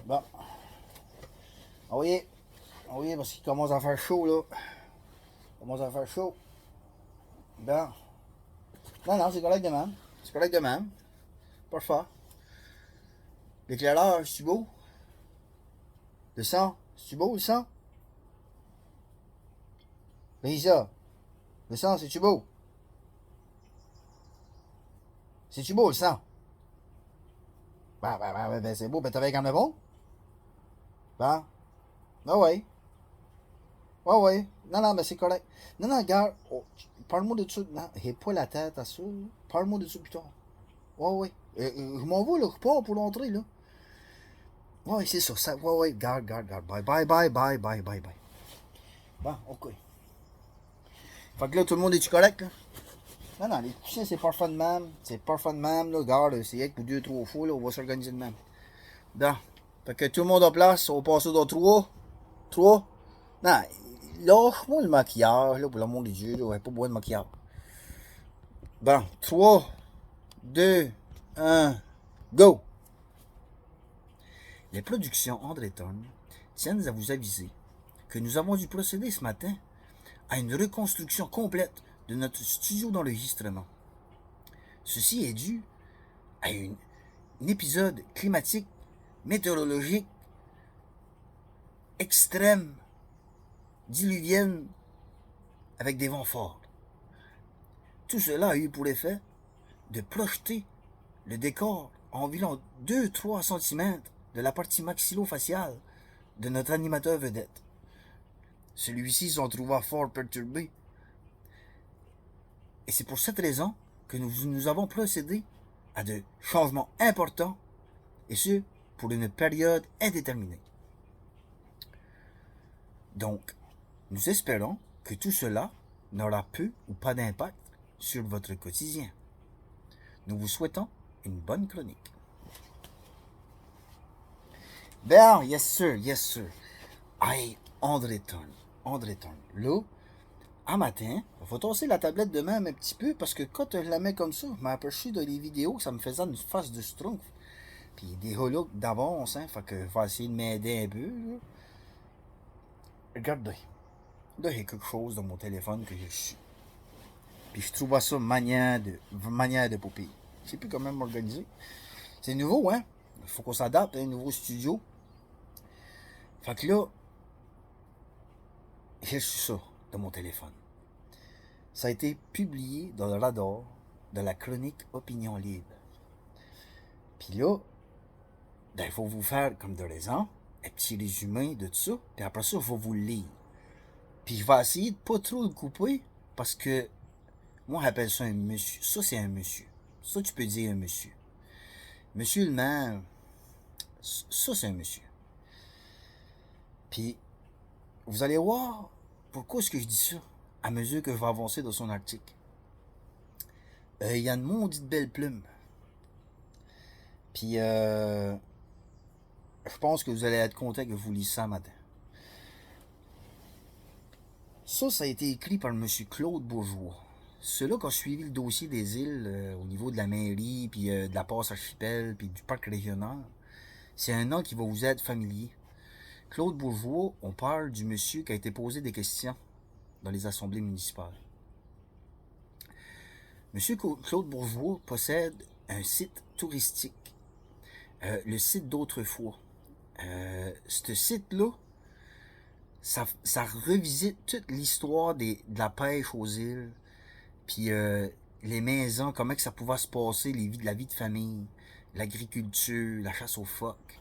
Bon. Ah oui. Ah oui, parce qu'il commence à faire chaud, là. Il commence à faire chaud. Bon. Non, non, c'est correct de même. C'est correct de même. Parfait. L'éclairage, c'est beau? Le sang, c'est beau, le sang? Lisa, le sang, c'est-tu beau? C'est-tu beau, le sang? Ben, c'est beau. Ben, t'avais quand même bon? Ben, ah ouais. Ouais, ouais. Non, non, mais c'est correct. Non, non, regarde. Oh, parle-moi de ça. Non, j'ai pas la tête à ça. Parle-moi de ça plus tard. Ouais, ouais. Je m'en vais, là, repars pour l'entrée, là. Ouais, c'est ça, ça. Ouais, ouais. Garde, garde, garde. Bye, bye, bye, bye, bye, bye, bye. Bon, ok. Fait que là, tout le monde est-tu correct, là? Non, non, les coussins, c'est parfait de même. C'est parfait de même, là. Garde, c'est avec pour deux, trois fois, là. On va s'organiser de même. Bon. Fait que tout le monde en place. On va passer dans trois. Trois. Non, lâche-moi le maquillage, là, pour l'amour de Dieu, là. Ouais, pas besoin de maquillage. Bon, 3, 2, 1, go! Les productions Andreton tiennent à vous aviser que nous avons dû procéder ce matin à une reconstruction complète de notre studio d'enregistrement. Ceci est dû à un épisode climatique, météorologique, extrême, diluvienne, avec des vents forts. Tout cela a eu pour effet de projeter le décor à environ 2-3 cm de la partie maxillo-faciale de notre animateur vedette. Celui-ci s'en trouva fort perturbé. Et c'est pour cette raison que nous avons procédé à de changements importants, et ce, pour une période indéterminée. Donc, nous espérons que tout cela n'aura peu ou pas d'impact sur votre quotidien. Nous vous souhaitons une bonne chronique. Ben, yes sir, yes sir. Hey, Andreton. Là, un matin, il faut tosser la tablette de même un petit peu parce que quand je la mets comme ça, je m'aperçu dans les vidéos que ça me faisait une face de schtroumpf. Puis des holocs d'avance, hein, fait que je vais essayer de m'aider un peu. Là. Regardez, là, il y a quelque chose dans mon téléphone que j'ai reçu. Puis je trouve ça manière de poupée. Je sais plus comment m'organiser. C'est nouveau, hein? Il faut qu'on s'adapte à un nouveau studio. Fait que là, j'ai reçu ça dans mon téléphone. Ça a été publié dans le radar de la chronique Opinion Libre. Puis là, ben, il faut vous faire, comme de raison, un petit résumé de tout ça. Puis après ça, il faut vous le lire. Puis je vais essayer de pas trop le couper parce que moi, j'appelle ça un monsieur. Ça, c'est un monsieur. Ça, tu peux dire un monsieur. Monsieur le maire, ça, c'est un monsieur. Puis, vous allez voir pourquoi est-ce que je dis ça à mesure que je vais avancer dans son article. Il y a une maudite belle plume. Puis, je pense que vous allez être content que je vous lise ça matin. Ça a été écrit par M. Claude Bourgeois. Ceux-là qui ont suivi le dossier des îles au niveau de la mairie, puis de la passe archipel, puis du parc régional, c'est un nom qui va vous être familier. Claude Bourgeois, on parle du monsieur qui a été posé des questions dans les assemblées municipales. Monsieur Claude Bourgeois possède un site touristique, le site d'autrefois. Ce site-là, ça revisite toute l'histoire de la pêche aux îles, puis les maisons, comment que ça pouvait se passer, la vie de famille, l'agriculture, la chasse aux phoques.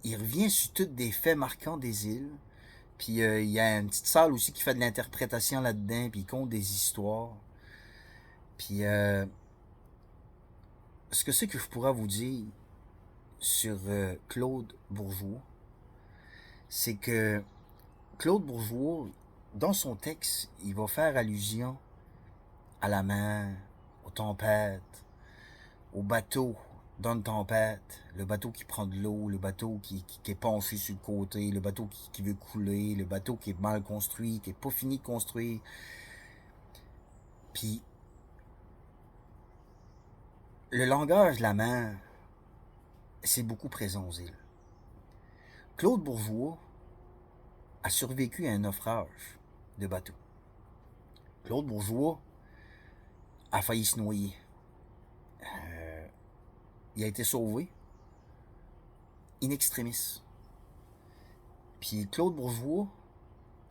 Il revient sur tous des faits marquants des îles. Puis il y a une petite salle aussi qui fait de l'interprétation là-dedans, puis il compte des histoires. Puis ce que c'est que je pourrais vous dire sur Claude Bourgeois, c'est que Claude Bourgeois, dans son texte, il va faire allusion à la mer, aux tempêtes, au bateau dans une tempête, le bateau qui prend de l'eau, le bateau qui est penché sur le côté, le bateau qui veut couler, le bateau qui est mal construit, qui est pas fini de construire. Puis, le langage de la mer, c'est beaucoup présent aux îles. Claude Bourgeois a survécu à un naufrage de bateau. Claude Bourgeois a failli se noyer. Il a été sauvé in extremis. Puis Claude Bourgeois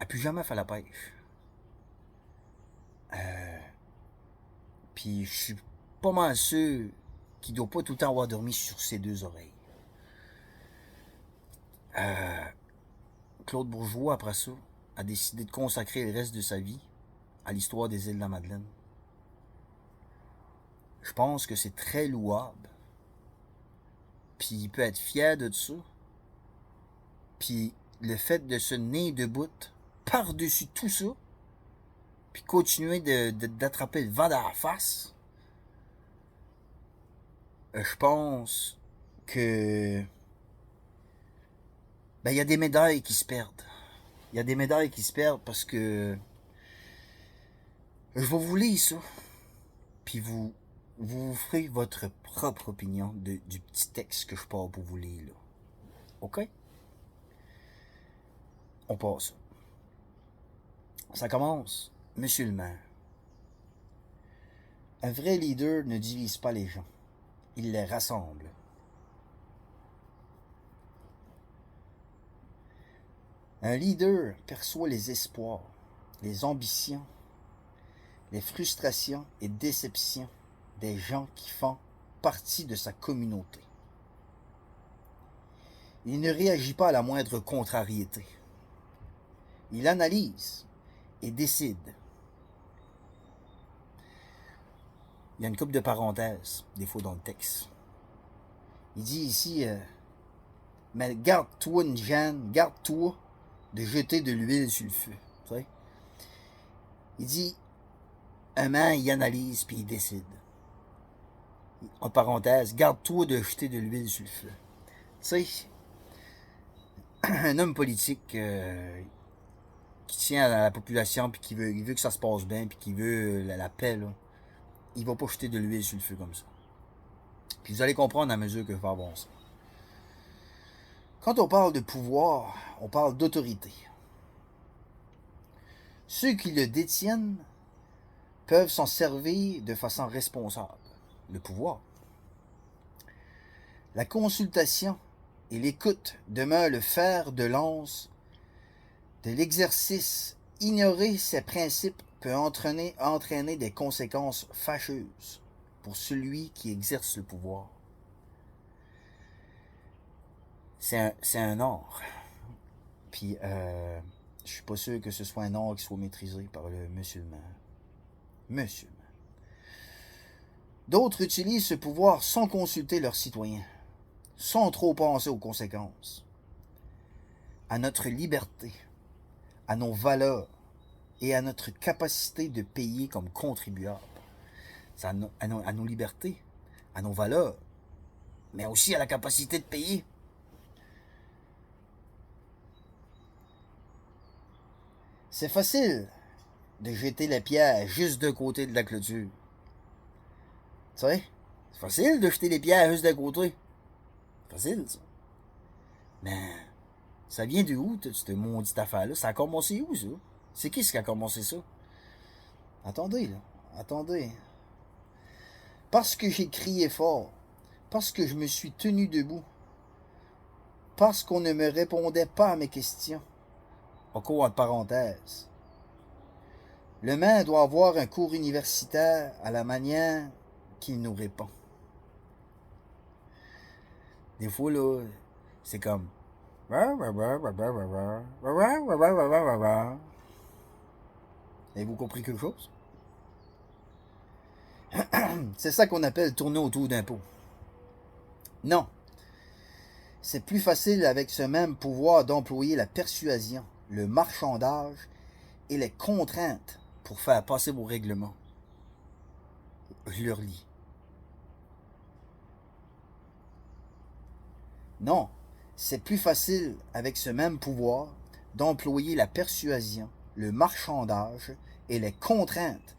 a plus jamais fait la pêche. Puis je suis pas mal sûr qu'il doit pas tout le temps avoir dormi sur ses deux oreilles. Claude Bourgeois, après ça, a décidé de consacrer le reste de sa vie à l'histoire des îles de la Madeleine. Je pense que c'est très louable. Puis il peut être fier de ça. Puis le fait de se tenir debout par-dessus tout ça, puis continuer d'attraper le vent dans la face, je pense que il y a des médailles qui se perdent. Il y a des médailles qui se perdent parce que je vais vous lire ça, puis vous ferez votre propre opinion du petit texte que je pars pour vous lire là. OK? On passe. Ça commence. Monsieur le maire. Un vrai leader ne divise pas les gens. Il les rassemble. Un leader perçoit les espoirs, les ambitions, les frustrations et déceptions des gens qui font partie de sa communauté. Il ne réagit pas à la moindre contrariété. Il analyse et décide. Il y a une couple de parenthèses, des fois dans le texte. Il dit ici, mais garde-toi une gêne, garde-toi de jeter de l'huile sur le feu. Tu sais? Il dit, un man, il analyse puis il décide. En parenthèse, garde-toi de jeter de l'huile sur le feu. Tu sais, un homme politique qui tient à la population puis qui veut que ça se passe bien puis qui veut la paix, là, il va pas jeter de l'huile sur le feu comme ça. Puis vous allez comprendre à mesure que je vais avancer. Quand on parle de pouvoir, on parle d'autorité. Ceux qui le détiennent peuvent s'en servir de façon responsable. Le pouvoir. La consultation et l'écoute demeurent le fer de lance de l'exercice. Ignorer ces principes peut entraîner des conséquences fâcheuses pour celui qui exerce le pouvoir. C'est un art. Puis, je suis pas sûr que ce soit un art qui soit maîtrisé par le monsieur le maire. D'autres utilisent ce pouvoir sans consulter leurs citoyens, sans trop penser aux conséquences, à notre liberté, à nos valeurs et à notre capacité de payer comme contribuables. C'est à nos libertés, à nos valeurs, mais aussi à la capacité de payer. C'est facile de jeter la pierre juste d'un côté de la clôture. Tu sais, c'est facile de jeter les pierres juste d'un côté. C'est facile, ça. Mais ça vient de où, cette maudite affaire-là? Ça a commencé où, ça? C'est qui qui a commencé ça? Attendez, là. Attendez. Parce que j'ai crié fort. Parce que je me suis tenu debout. Parce qu'on ne me répondait pas à mes questions. Encore entre parenthèses. Le maire doit avoir un cours universitaire à la manière qu'il nous répond. Des fois, là, c'est comme... Avez-vous compris quelque chose? C'est ça qu'on appelle tourner autour d'un pot. Non. C'est plus facile avec ce même pouvoir d'employer la persuasion, le marchandage et les contraintes pour faire passer vos règlements. Je le relis. Non, c'est plus facile avec ce même pouvoir d'employer la persuasion, le marchandage et les contraintes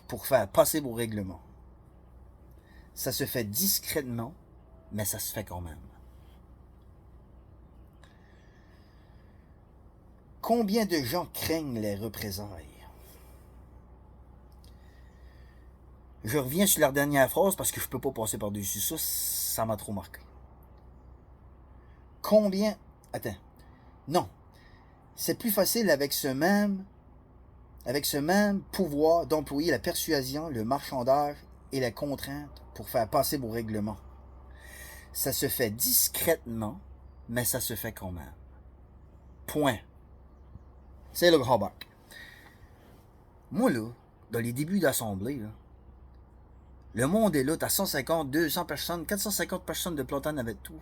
pour faire passer vos règlements. Ça se fait discrètement, mais ça se fait quand même. Combien de gens craignent les représailles? Je reviens sur la dernière phrase parce que je peux pas passer par-dessus ça, ça m'a trop marqué. Combien... Attends. Non. C'est plus facile avec ce même pouvoir d'employer la persuasion, le marchandage et la contrainte pour faire passer vos règlements. Ça se fait discrètement, mais ça se fait quand même. Point. C'est le grand bac. Moi, là, dans les débuts d'assemblée, là, le monde est là, t'as 150, 200 personnes, 450 personnes de platane avec toi.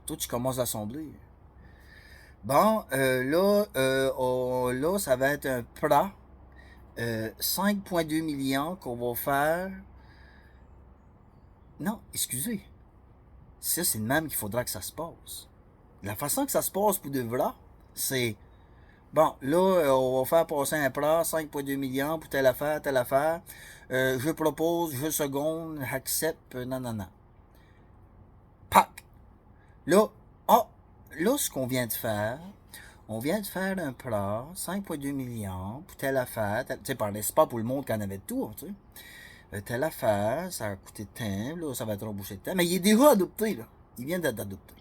Toi, tu commences l'assemblée. Bon, là, ça va être un plat. 5,2 millions qu'on va faire. Non, excusez. Ça, c'est le même qu'il faudra que ça se passe. La façon que ça se passe pour de vrai, c'est... Bon, là, on va faire passer un plat, 5,2 millions pour telle affaire, telle affaire. Je propose, je seconde, accepte, nanana. Pac! Là, là, ce qu'on vient de faire, on vient de faire un plat, 5,2 millions pour telle affaire. Tu sais, c'est pas pour le monde qu'on avait de tout, tu sais. Telle affaire, ça a coûté de temps, là, ça va être remboursé de temps. Mais il est déjà adopté, là. Il vient d'être adopté.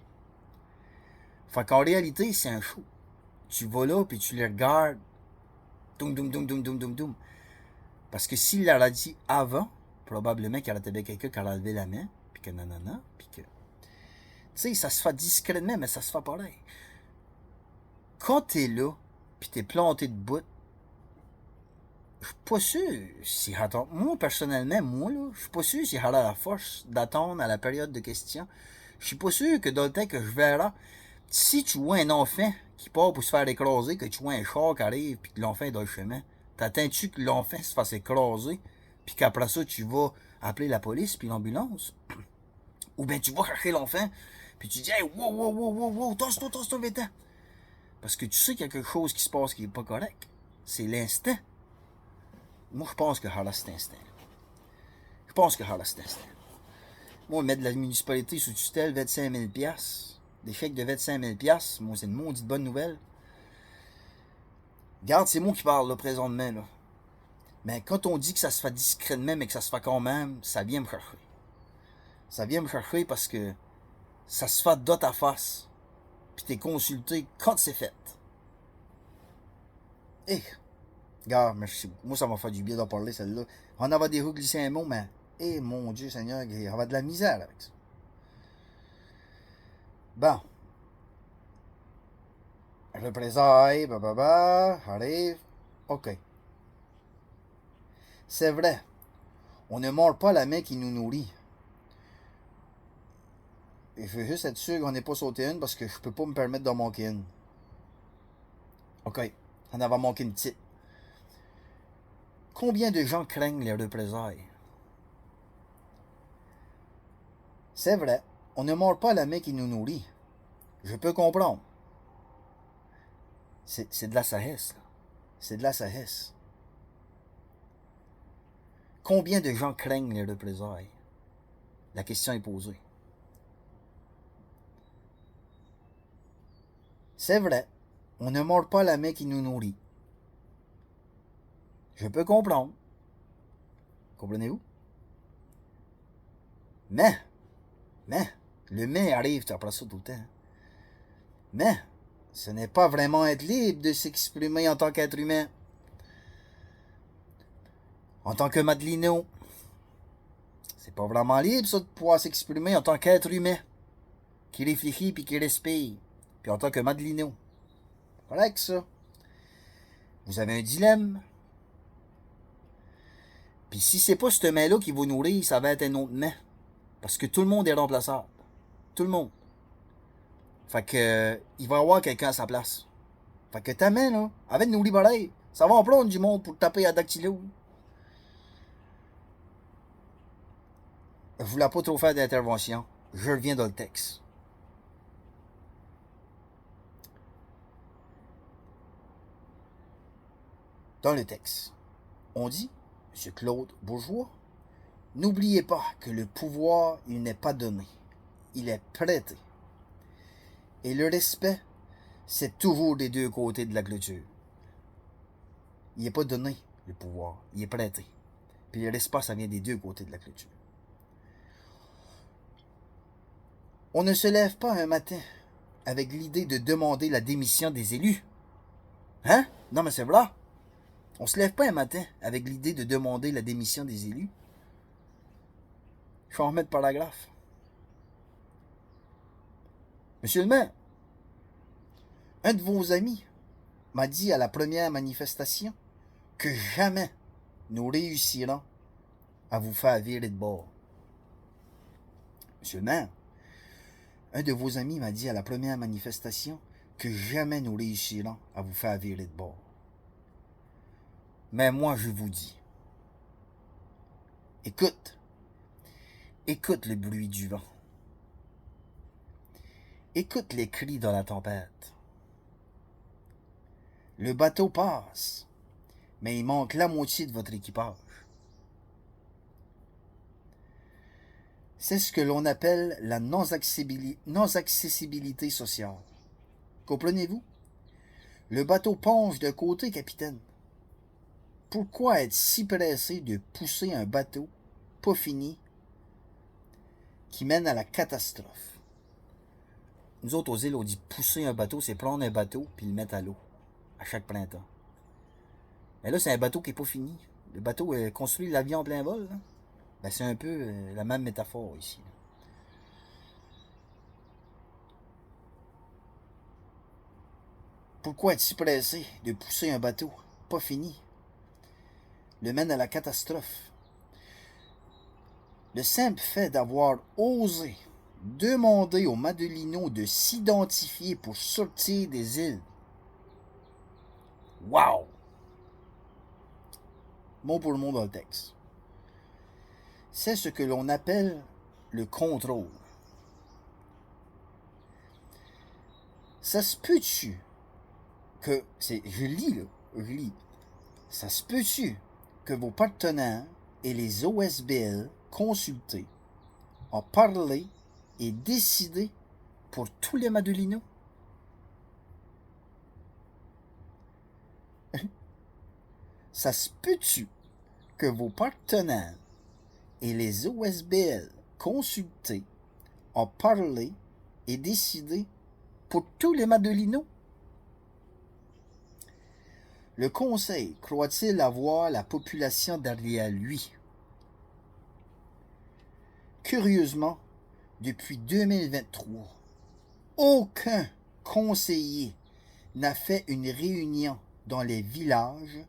Fait qu'en réalité, c'est un show. Tu vas là, puis tu les regardes. Doum, doum, doum, doum, doum, doum, doum. Parce que s'il l'aurait dit avant, probablement qu'il y aurait quelqu'un qui aurait levé la main, puis que nanana, puis que... Tu sais, ça se fait discrètement, mais ça se fait pareil. Quand t'es là, puis t'es planté de bout, je suis pas sûr si... Moi, personnellement, là, je suis pas sûr si j'aurais la force d'attendre à la période de questions. Je suis pas sûr que dans le temps que je verrai, si tu vois un enfant qui part pour se faire écraser, que tu vois un char qui arrive, puis que l'enfant est dans le chemin, t'attends-tu que l'enfant se fasse écraser, puis qu'après ça, tu vas appeler la police, puis l'ambulance? Ou bien tu vas chercher l'enfant, puis tu dis, hey, wow, wow, wow, wow, wow, tasse-toi, vite. Parce que tu sais qu'il y a quelque chose qui se passe qui est pas correct. C'est l'instinct. Moi, je pense que Hala, c'est instinct. Je pense que Hala, c'est instinct. Moi, mettre la municipalité sous tutelle, 25 000 $, des chèques de 25 000 $, moi, c'est une maudite bonne nouvelle. Regarde, c'est moi qui parle, là, présentement, là. Mais quand on dit que ça se fait discrètement, mais que ça se fait quand même, ça vient me chercher. Ça vient me chercher parce que ça se fait de ta face. Puis t'es consulté quand c'est fait. Eh, regarde, merci beaucoup. Moi, ça m'a fait du bien d'en parler, celle-là. On avait des roues glisser un mot, mais, eh, mon Dieu Seigneur, il y avait de la misère avec ça. Bon. Représailles, arrive. OK. C'est vrai. On ne mord pas la main qui nous nourrit. Et je veux juste être sûr qu'on n'est pas sauté une parce que je peux pas me permettre d'en manquer une. OK. On avait manqué une petite. Combien de gens craignent les représailles? C'est vrai. On ne mord pas la main qui nous nourrit. Je peux comprendre. C'est de la sagesse, là. C'est de la sagesse. Combien de gens craignent les représailles? La question est posée. C'est vrai. On ne mord pas la main qui nous nourrit. Je peux comprendre. Comprenez-vous? Mais, le mais arrive après ça tout le temps. Mais, ce n'est pas vraiment être libre de s'exprimer en tant qu'être humain. En tant que Madelino. C'est pas vraiment libre, ça, de pouvoir s'exprimer en tant qu'être humain. Qui réfléchit puis qui respire. Puis en tant que Madelino. Correct, ça. Vous avez un dilemme. Puis si c'est pas ce main-là qui vous nourrit, ça va être un autre main. Parce que tout le monde est remplaçable. Tout le monde. Fait que, il va y avoir quelqu'un à sa place. Fait que ta main, là, avec nourrir pareil, ça va en prendre du monde pour taper à dactylo. Je voulais pas trop faire d'intervention. Je reviens dans le texte. Dans le texte, on dit, M. Claude Bourgeois, n'oubliez pas que le pouvoir, il n'est pas donné. Il est prêté. Et le respect, C'est toujours des deux côtés de la clôture. Il n'est pas donné, le pouvoir. Il est prêté. Puis le respect, ça vient des deux côtés de la clôture. On ne se lève pas un matin avec l'idée de demander la démission des élus. Hein? Non, mais c'est vrai. On se lève pas un matin avec l'idée de demander la démission des élus. Je vais en remettre paragraphe. Monsieur le maire, un de vos amis m'a dit à la première manifestation que jamais nous réussirons à vous faire virer de bord. Monsieur le maire, un de vos amis m'a dit à la première manifestation que jamais nous réussirons à vous faire virer de bord. Mais moi, je vous dis, écoute le bruit du vent. Écoute les cris dans la tempête. Le bateau passe, mais il manque la moitié de votre équipage. C'est ce que l'on appelle la non-accessibilité sociale. Comprenez-vous? Le bateau penche de côté, capitaine. Pourquoi être si pressé de pousser un bateau pas fini qui mène à la catastrophe? Nous autres, aux îles, on dit pousser un bateau, c'est prendre un bateau puis le mettre à l'eau à chaque printemps. Mais là, c'est un bateau qui n'est pas fini. Le bateau construit l'avion en plein vol. Là. Ben, c'est un peu la même métaphore ici. Là. Pourquoi être si pressé de pousser un bateau pas fini le mène à la catastrophe? Le simple fait d'avoir osé demander aux Madelinos de s'identifier pour sortir des îles. Wow! Mot pour mot dans le texte. C'est ce que l'on appelle le contrôle. Ça se peut-tu que... je lis. Ça se peut-tu que vos partenaires et les OSBL consultés ont parlé et décidé pour tous les Madelinos? Ça se peut-tu que vos partenaires et les OSBL consultés ont parlé et décidé pour tous les Madelinos? Le Conseil croit-il avoir la population derrière lui? Curieusement, depuis 2023, aucun conseiller n'a fait une réunion dans les villages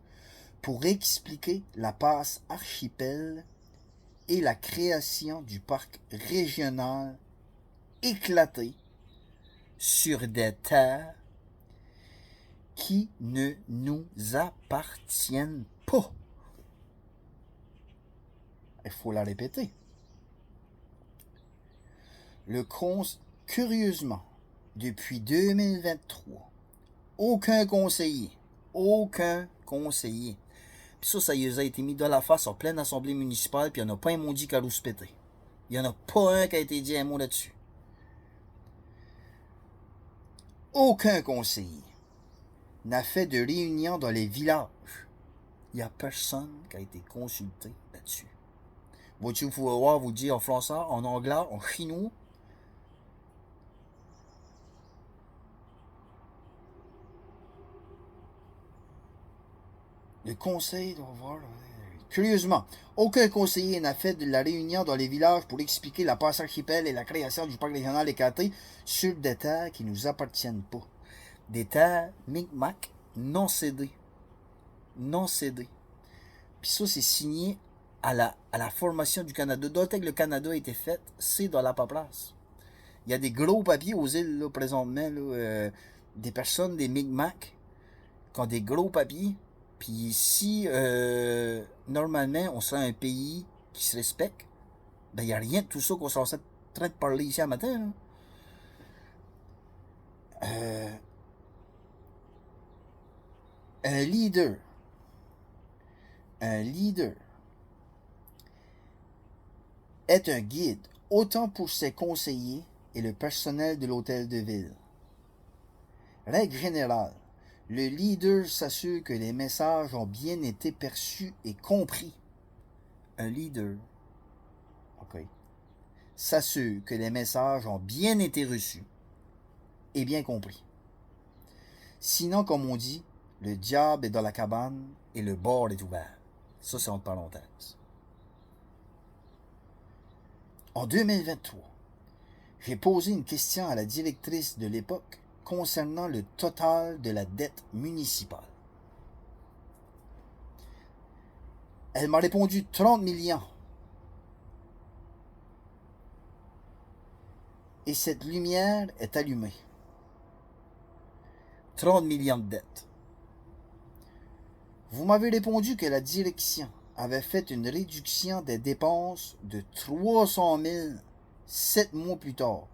pour expliquer la passe archipel et la création du parc régional éclaté sur des terres qui ne nous appartiennent pas. Il faut la répéter. Curieusement, depuis 2023, aucun conseiller, puis ça y a été mis dans la face en pleine assemblée municipale, puis il n'y en a pas un maudit carousse pété. Il n'y en a pas un qui a été dit un mot là-dessus. Aucun conseiller n'a fait de réunion dans les villages. Il n'y a personne qui a été consulté là-dessus. Vous pouvoir vous dire en français, en anglais, en chinois. Le conseil doit voir... Curieusement, aucun conseiller n'a fait de la réunion dans les villages pour expliquer la passe archipel et la création du parc régional éclaté sur des terres qui ne nous appartiennent pas. Des terres Micmac non cédées. Non cédées. Puis ça, c'est signé à la formation du Canada. Dès que le Canada a été fait, c'est dans la paperasse. Il y a des gros papiers aux îles, là, présentement, là, des personnes, des Micmac, qui ont des gros papiers. Puis si, normalement, on serait un pays qui se respecte, ben il n'y a rien de tout ça qu'on est en train de parler ici un matin. Un leader est un guide, autant pour ses conseillers et le personnel de l'hôtel de ville. Règle générale, le leader s'assure que les messages ont bien été perçus et compris. Un leader, ok, s'assure que les messages ont bien été reçus et bien compris. Sinon, comme on dit, le diable est dans la cabane et le bord est ouvert. Ça, c'est entre parenthèses. En 2023, j'ai posé une question à la directrice de l'époque concernant le total de la dette municipale. Elle m'a répondu 30 millions. Et cette lumière est allumée. 30 millions de dettes. Vous m'avez répondu que la direction avait fait une réduction des dépenses de 300 000 7 mois plus tard.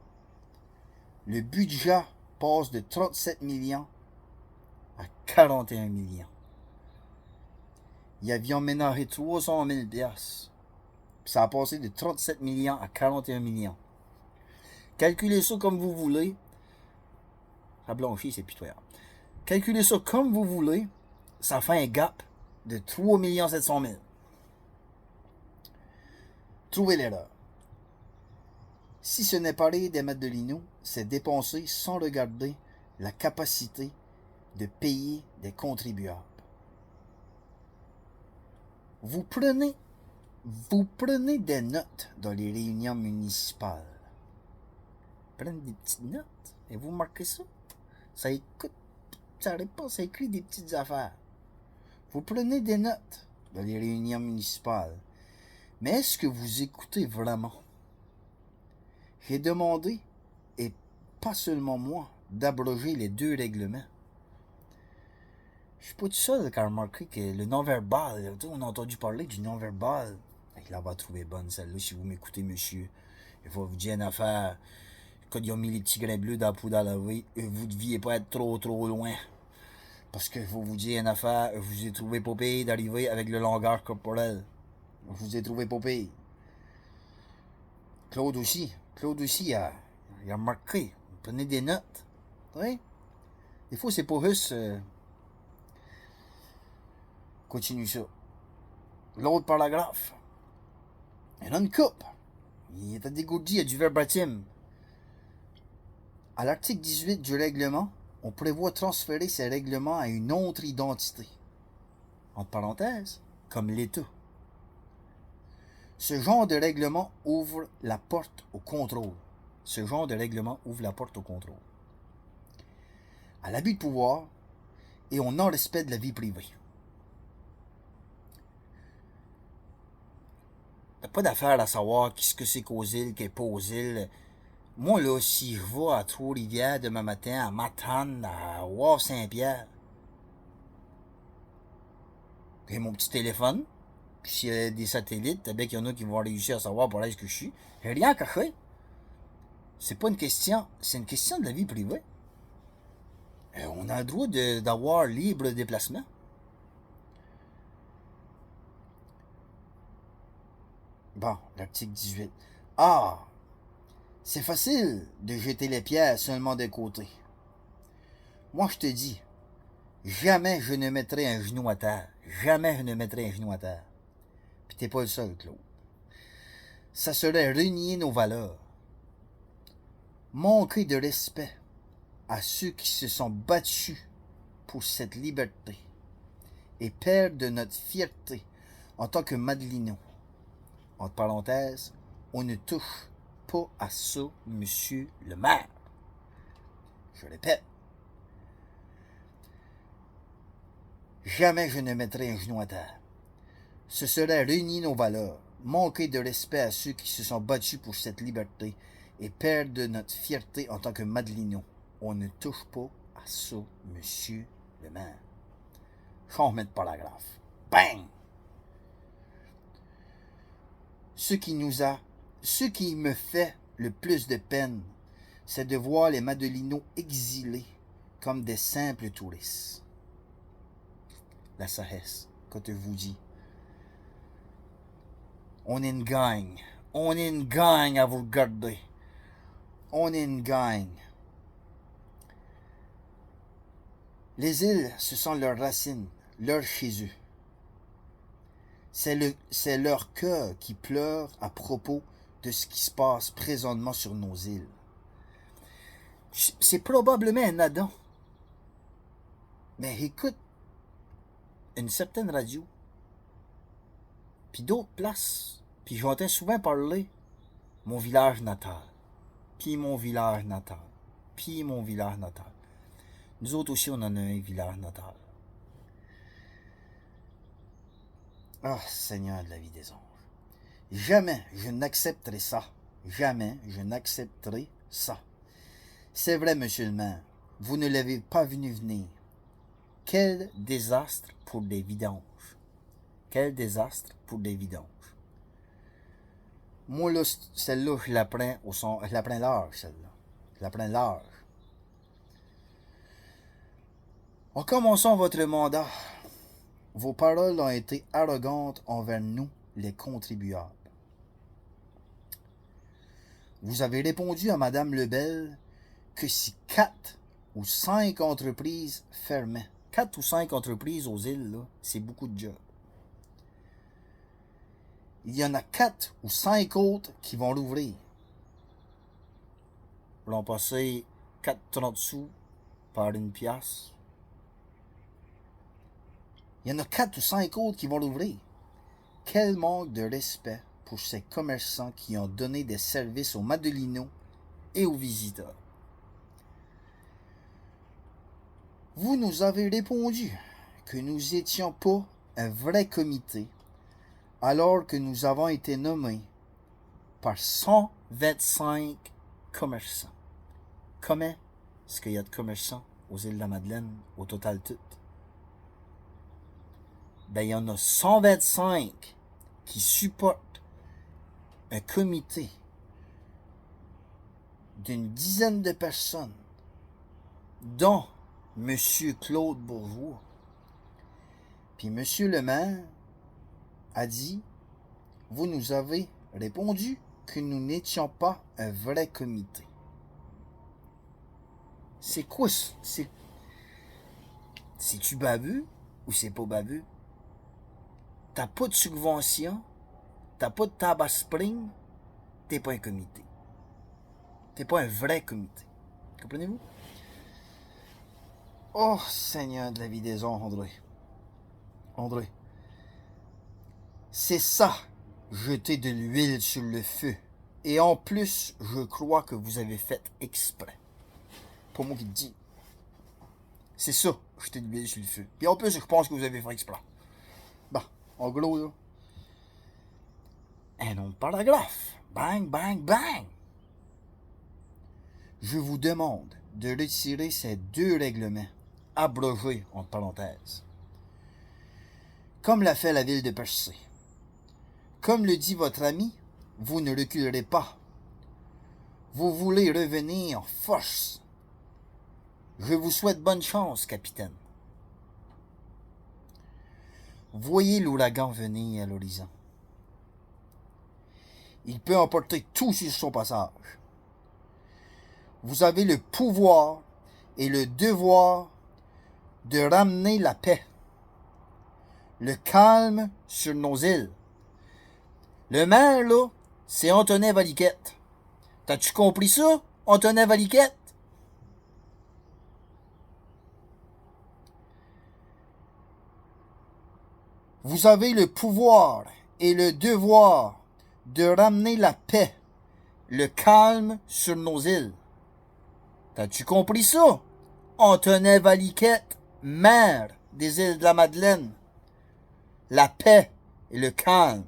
Le budget passe de 37 millions à 41 millions. Ils avaient ménagé 300 000 piastres. Ça a passé de 37 millions à 41 millions. Calculez ça comme vous voulez. Ça blanchit, c'est pitoyable. Calculez ça comme vous voulez. Ça fait un gap de 3 700 000. Trouvez l'erreur. Si ce n'est pas des Madelino, c'est dépenser sans regarder la capacité de payer des contribuables. Vous prenez des notes dans les réunions municipales. Prenez des petites notes et vous marquez ça. Ça écoute, ça répond, ça écrit des petites affaires. Vous prenez des notes dans les réunions municipales. Mais est-ce que vous écoutez vraiment? J'ai demandé, et pas seulement moi, d'abroger les 2 règlements. Je suis pas tout seul à remarquer que le non-verbal, on a entendu parler du non-verbal. Il la va trouver bonne celle-là si vous m'écoutez, monsieur. Il faut vous dire une affaire. Quand ils ont mis les petits grains bleus dans la poudre à laver, vous ne deviez pas être trop loin. Parce que faut vous dire une affaire, je vous ai trouvé pas pire d'arriver avec le langage corporel. Je vous ai trouvé pas pire. Claude aussi, il a remarqué. Prenez des notes. Oui? Des fois, c'est pas juste. Continue ça. L'autre paragraphe. Il y en a une coupe. Il est dégourdi, il y a du verbatim. À l'article 18 du règlement, on prévoit transférer ces règlements à une autre identité. Entre parenthèses, comme l'État. Ce genre de règlement ouvre la porte au contrôle. À l'abus de pouvoir et au non-respect de la vie privée. Il n'y a pas d'affaire à savoir qu'est-ce que c'est qu'aux îles, qu'est-ce pas aux îles. Moi, là, si je vais à Trois-Rivières demain matin, à Matane, à Wall-Saint-Pierre, j'ai mon petit téléphone, puis s'il y a des satellites, peut-être qu'il y en a qui vont réussir à savoir pour l'âge que je suis. J'ai rien à cacher. C'est pas une question, c'est une question de la vie privée. On a le droit d'avoir libre déplacement. Bon, l'article 18. Ah! C'est facile de jeter les pierres seulement d'un côté. Moi, je te dis, jamais je ne mettrai un genou à terre. Puis t'es pas le seul, Claude. Ça serait renier nos valeurs. Manquer de respect à ceux qui se sont battus pour cette liberté et perdre notre fierté en tant que Madelino. Entre parenthèses, on ne touche pas à ça, monsieur le maire. Je répète. Jamais je ne mettrai un genou à terre. Ce serait renier nos valeurs, manquer de respect à ceux qui se sont battus pour cette liberté et perdre notre fierté en tant que Madelino. On ne touche pas à ça, monsieur le maire. Changement de paragraphe. Bang! Ce qui me fait le plus de peine, c'est de voir les Madelinos exilés comme des simples touristes. La sagesse, quand je vous dis. On est une gang. À vous regarder. On est une gang. Les îles, ce sont leurs racines, leur chez eux. C'est leur cœur qui pleure à propos de ce qui se passe présentement sur nos îles. C'est probablement un Adam. Mais écoute, une certaine radio, puis d'autres places, puis j'entends souvent parler mon village natal, puis mon village natal, puis mon village natal. Nous autres aussi, on en a un village natal. Ah, Seigneur de la vie des anges. Jamais je n'accepterai ça. Jamais je n'accepterai ça. C'est vrai, monsieur le maire, vous ne l'avez pas venu venir. Quel désastre pour des vidanges. Quel désastre pour des vidanges. Moi, là, celle-là, je la prends au son. Je la prends large, celle-là. Je la prends large. En commençant votre mandat, vos paroles ont été arrogantes envers nous, les contribuables. Vous avez répondu à Madame Lebel que si 4 ou 5 entreprises fermaient, 4 ou 5 entreprises aux îles, là, c'est beaucoup de jobs. Il y en a 4 ou 5 autres qui vont rouvrir. Ils vont passer 4,30 sous par une pièce. Il y en a 4 ou 5 autres qui vont rouvrir. Quel manque de respect pour ces commerçants qui ont donné des services aux Madelinos et aux visiteurs. Vous nous avez répondu que nous n'étions pas un vrai comité alors que nous avons été nommés par 125 commerçants. Comment est-ce qu'il y a de commerçants aux îles de la Madeleine au total toutes? Ben, il y en a 125 qui supportent un comité d'une dizaine de personnes, dont M. Claude Bourgeois. Puis M. le maire a dit, vous nous avez répondu que nous n'étions pas un vrai comité. C'est quoi? C'est-tu baveux ou c'est pas baveux? T'as pas de subvention, t'as pas de tabac spring, t'es pas un comité. T'es pas un vrai comité. Comprenez-vous? Oh, Seigneur de la vie des anges, André. André. C'est ça, jeter de l'huile sur le feu. Et en plus, je crois que vous avez fait exprès. Pour moi qui te dis. C'est ça, jeter de l'huile sur le feu. Puis en plus, je pense que vous avez fait exprès. Bah, en gros, là. Un autre paragraphe. Bang, bang, bang. Je vous demande de retirer ces 2 règlements, abrogés entre parenthèses. Comme l'a fait la ville de Percé. Comme le dit votre ami, vous ne reculerez pas. Vous voulez revenir en force. Je vous souhaite bonne chance, capitaine. Voyez l'ouragan venir à l'horizon. Il peut emporter tout sur son passage. Vous avez le pouvoir et le devoir de ramener la paix, le calme sur nos îles. Le maire, là, c'est Antonin Valiquette. T'as-tu compris ça, Antonin Valiquette? Vous avez le pouvoir et le devoir de ramener la paix, le calme sur nos îles. T'as-tu compris ça, Antonin Valiquette, maire des îles de la Madeleine? La paix et le calme.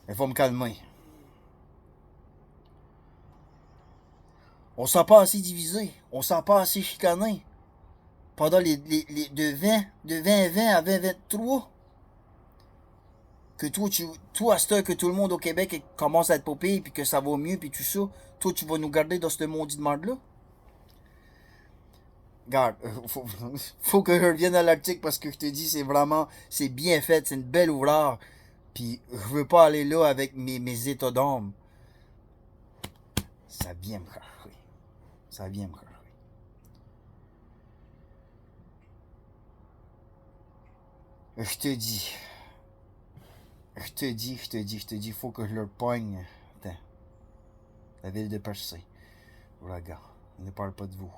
Il faut me calmer. On s'en pas assez divisé. On s'en pas assez chicané. Pendant les de 2020 à 2023. Que toi, à cette heure que tout le monde au Québec commence à être popé, puis que ça va mieux, puis tout ça, toi, tu vas nous garder dans ce maudit de merde-là? Regarde, faut que je revienne à l'article parce que je te dis, c'est bien fait, c'est une belle ouvrage. Puis je veux pas aller là avec mes états d'âme. Ça vient me chercher. Ça vient me chercher. Je te dis. Je te dis, faut que je leur pogne. Attends. La ville de Percé. Ouragan. On ne parle pas de vous.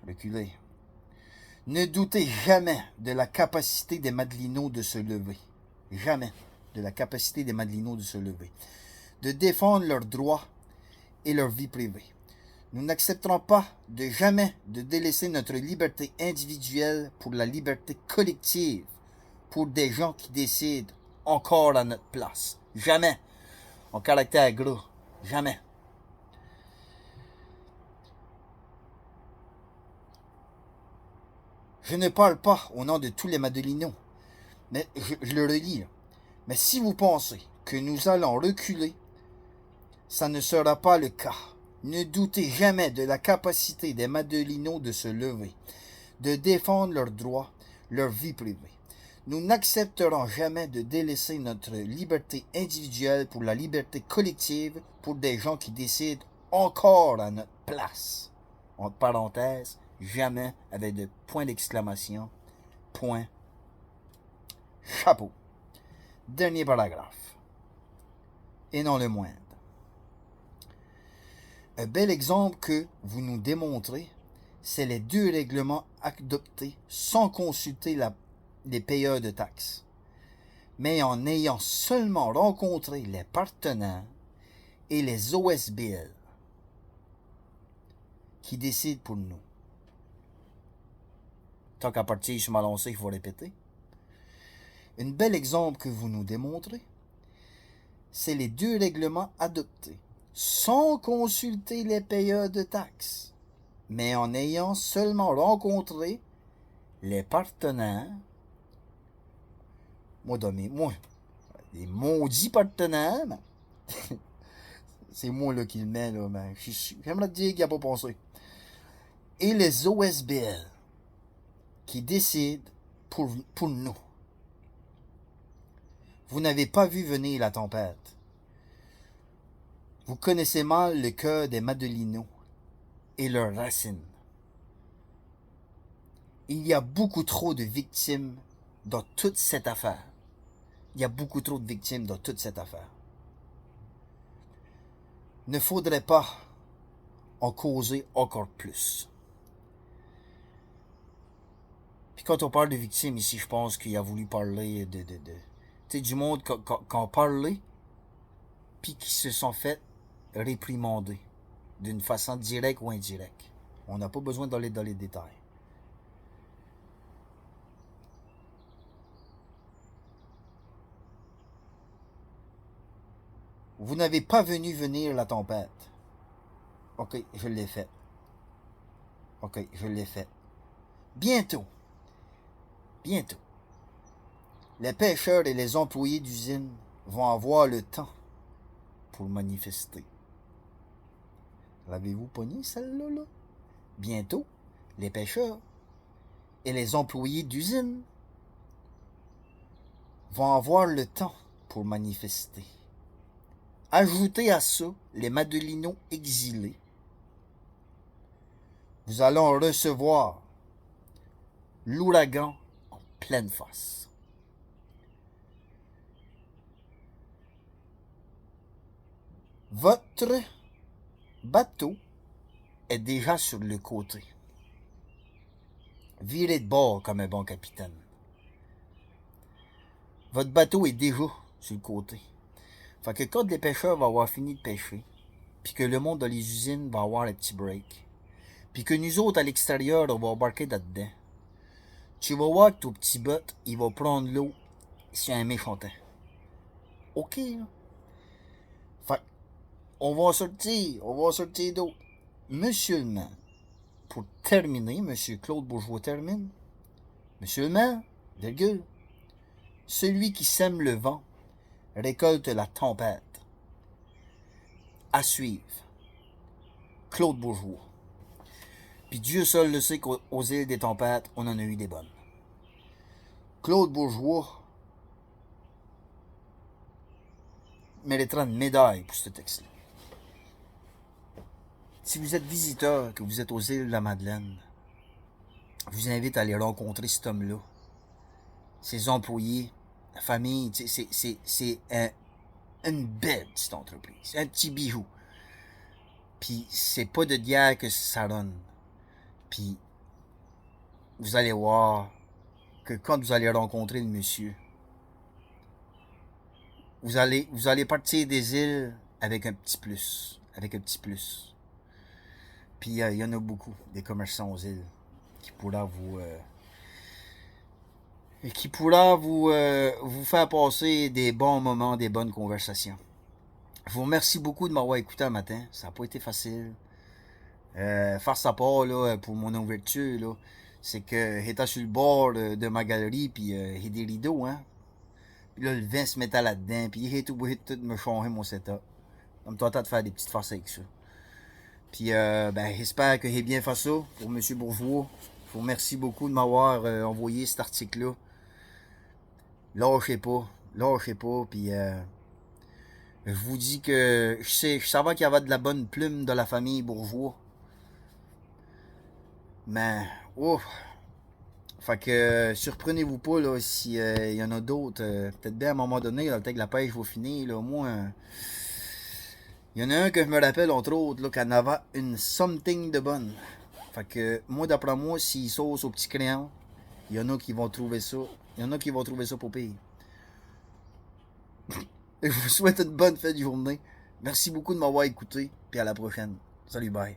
Reculez. Ne doutez jamais de la capacité des Madelinos de se lever. Jamais de la capacité des Madelinos de se lever. De défendre leurs droits et leur vie privée. Nous n'accepterons pas de jamais de délaisser notre liberté individuelle pour la liberté collective, pour des gens qui décident encore à notre place. Jamais. En caractère gros. Jamais. Je ne parle pas au nom de tous les Madelinos, mais je le relis. Mais si vous pensez que nous allons reculer, ça ne sera pas le cas. Ne doutez jamais de la capacité des Madelinos de se lever, de défendre leurs droits, leur vie privée. Nous n'accepterons jamais de délaisser notre liberté individuelle pour la liberté collective pour des gens qui décident encore à notre place. Entre parenthèses, jamais avec de points d'exclamation. Point. Chapeau. Dernier paragraphe. Et non le moindre. Un bel exemple que vous nous démontrez, c'est les 2 règlements adoptés sans consulter les payeurs de taxes, mais en ayant seulement rencontré les partenaires et les OSBL qui décident pour nous. Tant qu'à partir sur ma lancée, il faut répéter. Un bel exemple que vous nous démontrez, c'est les 2 règlements adoptés sans consulter les payeurs de taxes, mais en ayant seulement rencontré les partenaires, moi, les maudits partenaires, c'est moi là, qui le mets, là, mais j'aimerais te dire qu'il n'y a pas pensé, et les OSBL qui décident pour nous. Vous n'avez pas vu venir la tempête. Vous connaissez mal le cœur des Madelinos et leurs racines. Il y a beaucoup trop de victimes dans toute cette affaire. Il y a beaucoup trop de victimes dans toute cette affaire. Ne faudrait pas en causer encore plus. Puis quand on parle de victimes ici, je pense qu'il a voulu parler de tu sais, du monde qui a parlé, puis qui se sont fait réprimander d'une façon directe ou indirecte. On n'a pas besoin d'aller dans les détails. Vous n'avez pas venu venir la tempête. Ok, je l'ai fait. Ok, je l'ai fait. Bientôt, les pêcheurs et les employés d'usine vont avoir le temps pour manifester. L'avez-vous pogné celle-là, là? Bientôt, les pêcheurs et les employés d'usine vont avoir le temps pour manifester. Ajoutez à ça les Madelinos exilés. Nous allons recevoir l'ouragan en pleine face. Votre bateau est déjà sur le côté. Virez de bord comme un bon capitaine. Votre bateau est déjà sur le côté. Fait que quand les pêcheurs vont avoir fini de pêcher, puis que le monde dans les usines va avoir un petit break, puis que nous autres à l'extérieur, on va embarquer là-dedans, tu vas voir que ton petit bot, il va prendre l'eau sur un méchant temps. OK, là. Fait on va sortir d'eau. Monsieur le maire, pour terminer, Monsieur Claude Bourgeois termine. Monsieur le maire, virgule, celui qui sème le vent récolte la tempête. À suivre. Claude Bourgeois. Puis Dieu seul le sait qu'aux îles des tempêtes, on en a eu des bonnes. Claude Bourgeois méritera une médaille pour ce texte-là. Si vous êtes visiteur, que vous êtes aux îles de la Madeleine, je vous invite à aller rencontrer cet homme-là. ses employés, la famille, c'est une belle petite entreprise. C'est un petit bijou. Puis c'est pas de guerre que ça donne. Puis vous allez voir que quand vous allez rencontrer le monsieur, vous allez partir des îles avec un petit plus. Avec un petit plus. Puis il y en a beaucoup, des commerçants aux îles, qui pourra vous faire passer des bons moments, des bonnes conversations. Je vous remercie beaucoup de m'avoir écouté un matin. Ça n'a pas été facile. Faire sa part là, pour mon ouverture, là, c'est que j'étais sur le bord de ma galerie, puis il y a des rideaux, hein. Puis là, le vent se mettait là-dedans, puis j'ai tout obligé de tout me changer mon setup. Ça me tentait de faire des petites farces avec ça. Puis, ben, j'espère que j'ai bien fait ça pour M. Bourgeois. Je vous remercie beaucoup de m'avoir envoyé cet article-là. Lâchez pas. Lâchez pas. Puis, je vous dis que je savais qu'il y avait de la bonne plume de la famille Bourgeois. Mais, ouf. Fait que, surprenez-vous pas, là, s'il y en a d'autres. Peut-être bien à un moment donné, là, peut-être que la pêche va finir, là. Moi, il y en a un que je me rappelle, entre autres, là, qu'elle avait une something de bonne. Fait que, moi, d'après moi, s'il sauce au petit crayon, il y en a qui vont trouver ça. Il y en a qui vont trouver ça pour pire. Je vous souhaite une bonne fin de journée. Merci beaucoup de m'avoir écouté. Puis à la prochaine. Salut, bye.